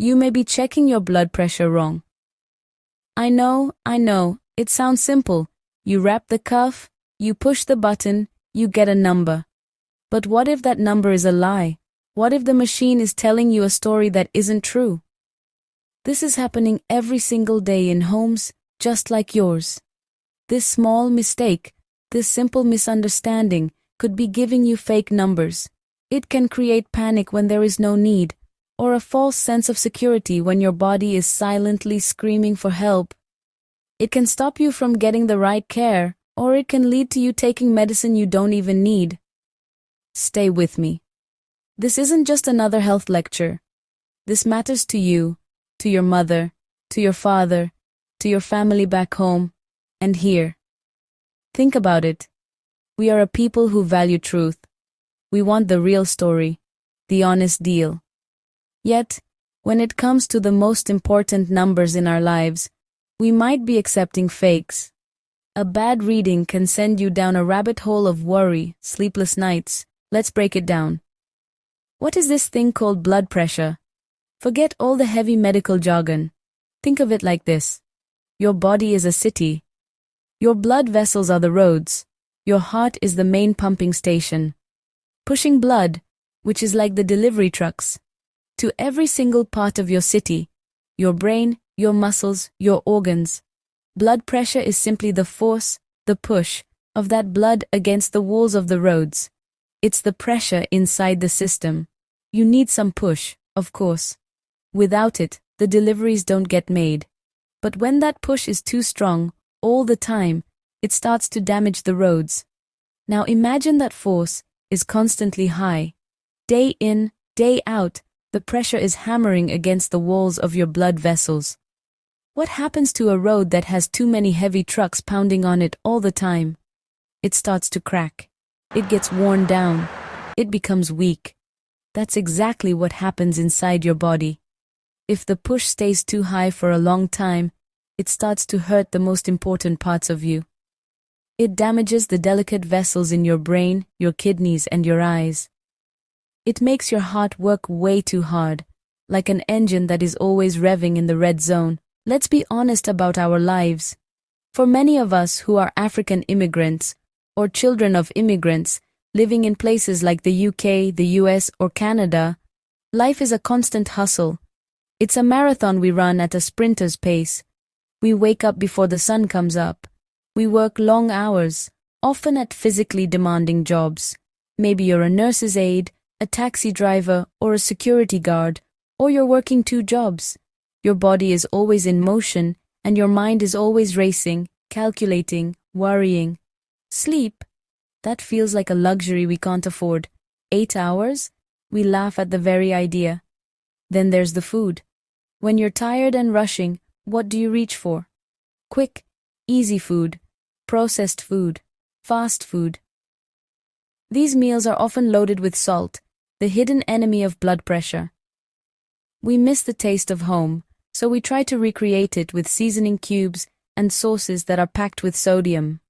You may be checking your blood pressure wrong. I know, it sounds simple. You wrap the cuff, you push the button, you get a number. But what if that number is a lie? What if the machine is telling you a story that isn't true? This is happening every single day in homes just like yours. This small mistake, this simple misunderstanding, could be giving you fake numbers. It can create panic when there is no need, or a false sense of security when your body is silently screaming for help. It can stop you from getting the right care, or it can lead to you taking medicine you don't even need. Stay with me. This isn't just another health lecture. This matters to you, to your mother, to your father, to your family back home, and here. Think about it. We are a people who value truth. We want the real story, the honest deal. Yet, when it comes to the most important numbers in our lives, we might be accepting fakes. A bad reading can send you down a rabbit hole of worry, sleepless nights. Let's break it down. What is this thing called blood pressure? Forget all the heavy medical jargon. Think of it like this. Your body is a city. Your blood vessels are the roads. Your heart is the main pumping station, pushing blood, which is like the delivery trucks, to every single part of your city, your brain, your muscles, your organs. Blood pressure is simply the force, the push, of that blood against the walls of the roads. It's the pressure inside the system. You need some push, of course. Without it, the deliveries don't get made. But when that push is too strong, all the time, it starts to damage the roads. Now imagine that force is constantly high. Day in, day out, the pressure is hammering against the walls of your blood vessels. What happens to a road that has too many heavy trucks pounding on it all the time? It starts to crack. It gets worn down. It becomes weak. That's exactly what happens inside your body. If the push stays too high for a long time, it starts to hurt the most important parts of you. It damages the delicate vessels in your brain, your kidneys, and your eyes. It makes your heart work way too hard, like an engine that is always revving in the red zone. Let's be honest about our lives. For many of us who are African immigrants, or children of immigrants, living in places like the UK, the US, or Canada, life is a constant hustle. It's a marathon we run at a sprinter's pace. We wake up before the sun comes up. We work long hours, often at physically demanding jobs. Maybe you're a nurse's aide, a taxi driver, or a security guard, or you're working 2 jobs. Your body is always in motion, and your mind is always racing, calculating, worrying. Sleep? That feels like a luxury we can't afford. 8 hours? We laugh at the very idea. Then there's the food. When you're tired and rushing, what do you reach for? Quick, easy food, processed food, fast food. These meals are often loaded with salt, the hidden enemy of blood pressure. We miss the taste of home, so we try to recreate it with seasoning cubes and sauces that are packed with sodium.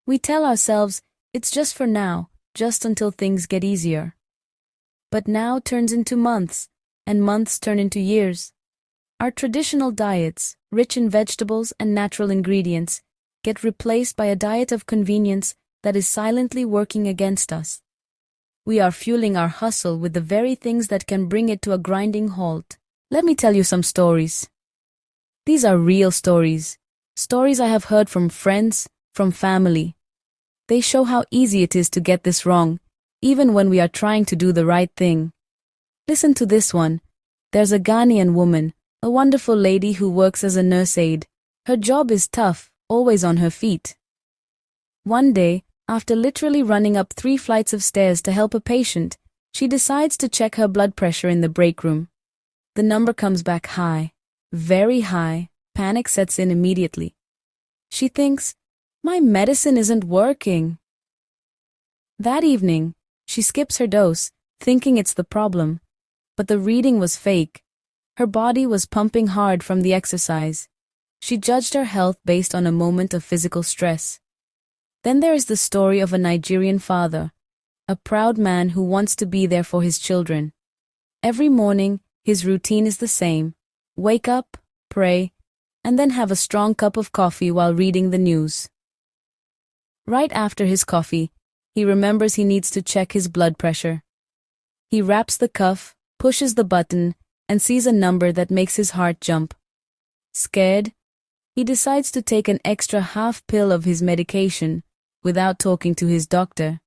We tell ourselves, it's just for now, just until things get easier. But now turns into months, and months turn into years. Our traditional diets, rich in vegetables and natural ingredients, get replaced by a diet of convenience that is silently working against us. We are fueling our hustle with the very things that can bring it to a grinding halt. Let me tell you some stories. These are real stories. Stories I have heard from friends, from family. They show how easy it is to get this wrong, even when we are trying to do the right thing. Listen to this one. There's a Ghanaian woman, a wonderful lady who works as a nurse aide. Her job is tough, always on her feet. One day, after literally running up 3 flights of stairs to help a patient, she decides to check her blood pressure in the break room. The number comes back high, very high. Panic sets in immediately. She thinks, my medicine isn't working. That evening, she skips her dose, thinking it's the problem. But the reading was fake. Her body was pumping hard from the exercise. She judged her health based on a moment of physical stress. Then there is the story of a Nigerian father, a proud man who wants to be there for his children. Every morning, His routine is the same. Wake up, pray, and then have a strong cup of coffee while reading the news. Right after his coffee, he remembers he needs to check his blood pressure. He wraps the cuff, pushes the button, and sees a number that makes his heart jump. Scared, he decides to take an extra half pill of his medication without talking to his doctor.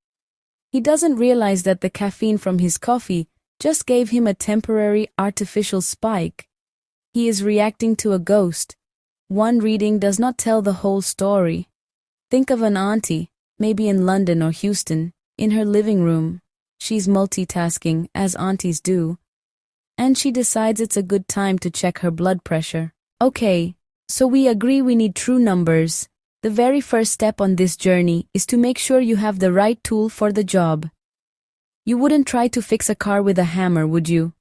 He doesn't realize that the caffeine from his coffee just gave him a temporary artificial spike. He is reacting to a ghost. One reading does not tell the whole story. Think of an auntie, maybe in London or Houston, in her living room. She's multitasking, as aunties do. And she decides it's a good time to check her blood pressure. Okay, so we agree we need true numbers. The very first step on this journey is to make sure you have the right tool for the job. You wouldn't try to fix a car with a hammer, would you?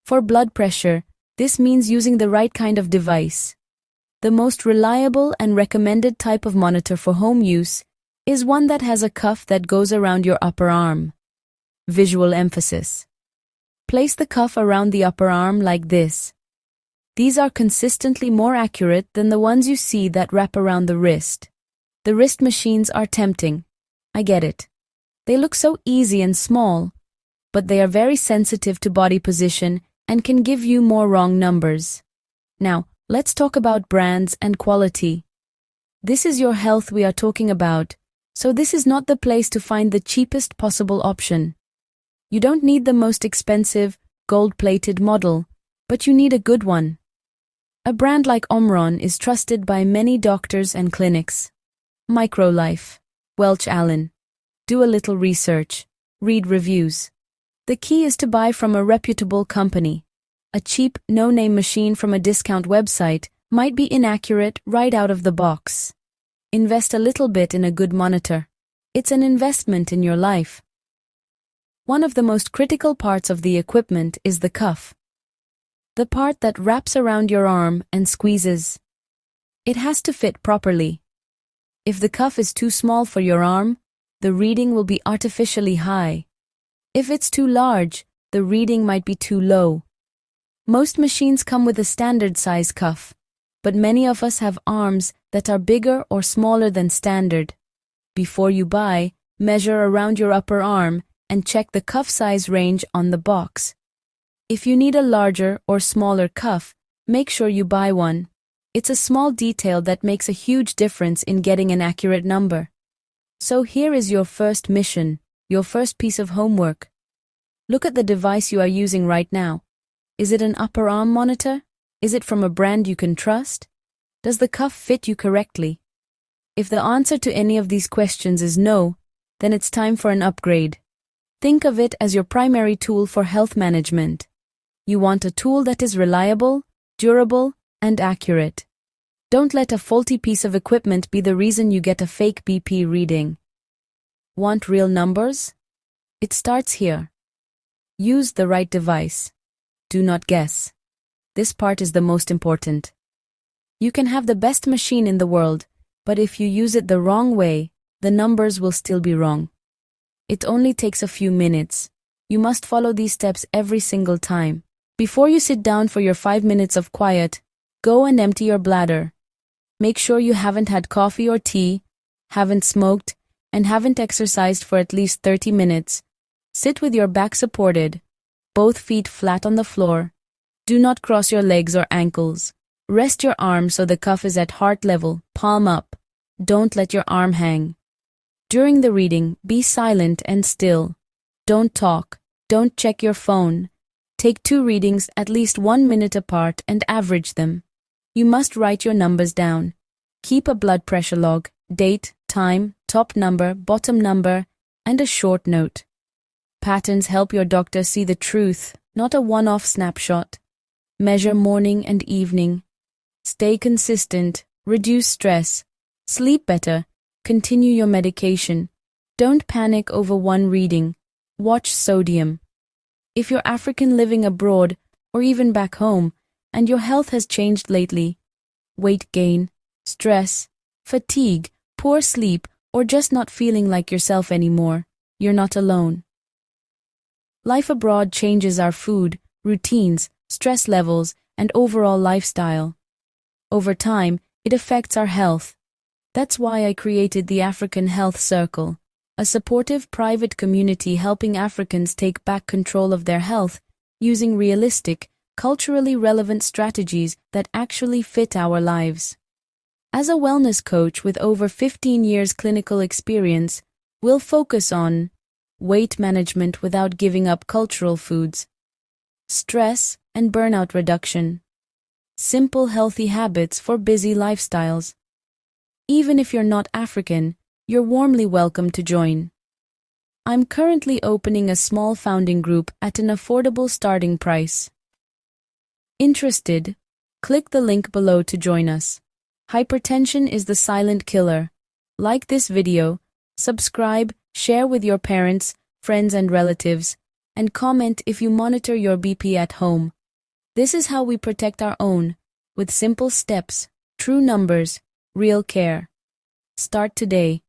For blood pressure, this means using the right kind of device. The most reliable and recommended type of monitor for home use is one that has a cuff that goes around your upper arm. Visual emphasis. Place the cuff around the upper arm like this. These are consistently more accurate than the ones you see that wrap around the wrist. The wrist machines are tempting. I get it. They look so easy and small, but they are very sensitive to body position and can give you more wrong numbers. Now, let's talk about brands and quality. This is your health we are talking about, so this is not the place to find the cheapest possible option. You don't need the most expensive, gold-plated model, but you need a good one. A brand like Omron is trusted by many doctors and clinics. Microlife, Welch Allen. Do a little research. Read reviews. The key is to buy from a reputable company. A cheap, no-name machine from a discount website might be inaccurate right out of the box. Invest a little bit in a good monitor. It's an investment in your life. One of the most critical parts of the equipment is the cuff. The part that wraps around your arm and squeezes. It has to fit properly. If the cuff is too small for your arm, the reading will be artificially high. If it's too large, the reading might be too low. Most machines come with a standard size cuff, but many of us have arms that are bigger or smaller than standard. Before you buy, measure around your upper arm and check the cuff size range on the box. If you need a larger or smaller cuff, make sure you buy one. It's a small detail that makes a huge difference in getting an accurate number. So here is your first mission, your first piece of homework. Look at the device you are using right now. Is it an upper arm monitor? Is it from a brand you can trust? Does the cuff fit you correctly? If the answer to any of these questions is no, then it's time for an upgrade. Think of it as your primary tool for health management. You want a tool that is reliable, durable, and accurate. Don't let a faulty piece of equipment be the reason you get a fake BP reading. Want real numbers? It starts here. Use the right device. Do not guess. This part is the most important. You can have the best machine in the world, but if you use it the wrong way, the numbers will still be wrong. It only takes a few minutes. You must follow these steps every single time. Before you sit down for your 5 minutes of quiet, go and empty your bladder. Make sure you haven't had coffee or tea, haven't smoked, and haven't exercised for at least 30 minutes. Sit with your back supported, both feet flat on the floor. Do not cross your legs or ankles. Rest your arm so the cuff is at heart level, palm up. Don't let your arm hang. During the reading, be silent and still. Don't talk. Don't check your phone. Take 2 readings at least 1 minute apart and average them. You must write your numbers down. Keep a blood pressure log, date, time, top number, bottom number, and a short note. Patterns help your doctor see the truth, not a one-off snapshot. Measure morning and evening. Stay consistent, reduce stress, sleep better, continue your medication. Don't panic over one reading. Watch sodium. If you're African living abroad or even back home and your health has changed lately, weight gain, stress, fatigue, poor sleep, or just not feeling like yourself anymore, you're not alone. Life abroad changes our food, routines, stress levels, and overall lifestyle. Over time, it affects our health. That's why I created the African Health Circle, a supportive private community helping Africans take back control of their health using realistic, culturally relevant strategies that actually fit our lives. As a wellness coach with over 15 years clinical experience, we'll focus on weight management without giving up cultural foods, stress and burnout reduction, simple healthy habits for busy lifestyles. Even if you're not African, you're warmly welcome to join. I'm currently opening a small founding group at an affordable starting price. Interested? Click the link below to join us. Hypertension is the silent killer. Like this video, subscribe, share with your parents, friends and relatives, and comment if you monitor your BP at home. This is how we protect our own, with simple steps, true numbers, real care. Start today.